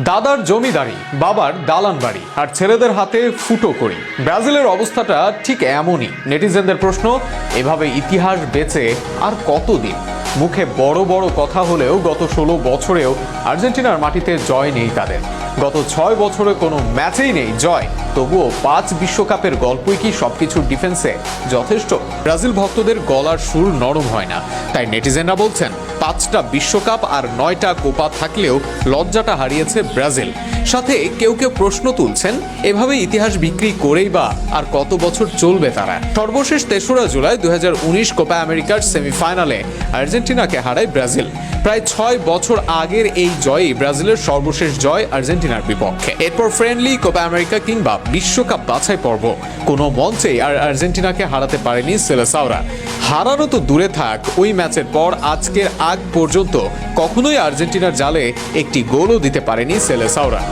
দাদার জমিদারি, বাবার দালান বাড়ি আর ছেলেদের হাতে ফুটো করি। ব্রাজিলের অবস্থাটা ঠিক এমনই। নেটিজেনদের প্রশ্ন, এভাবে ইতিহাস বেঁচে আর কতদিন? মুখে বড় বড় কথা হলেও গত 16 বছরেও আর্জেন্টিনার মাটিতে জয় নেই তাদের। গত 6 বছরে কোনো ম্যাচেই নেই জয়। তবুও 5 বিশ্বকাপের গল্পই কি সবকিছুর ডিফেন্সে যথেষ্ট? ব্রাজিল ভক্তদের গলার সুর নরম হয় না। তাই নেটিজেনরা বলছেন, 5টা বিশ্বকাপ আর 9টা কোপা থাকলেও লজ্জাটা হারিয়েছে ব্রাজিল। সাথে কেউ কেউ প্রশ্ন তুলছেন, এভাবে ইতিহাস বিক্রি করেই বা আর কত বছর চলবে তারা? সর্বশেষ 3রা জুলাই 2019 কোপা আমেরিকার সেমিফাইনালে আর্জেন্টিনাকে হারায় ব্রাজিল। প্রায় 6 বছর আগের এই জয়ই ব্রাজিলের সর্বশেষ জয় আর্জেন্টিনার বিপক্ষে। এরপর ফ্রেন্ডলি, কোপা আমেরিকা কিংবা বিশ্বকাপ বাছাই পর্ব কোনো মঞ্চেই আর আর্জেন্টিনাকে হারাতে পারেনি সেলেসাওরা। হারানো তো দূরে থাক, ওই ম্যাচের পর আজকের আগ পর্যন্ত কখনোই আর্জেন্টিনার জালে একটি গোলও দিতে পারেনি সেলেসাওরা।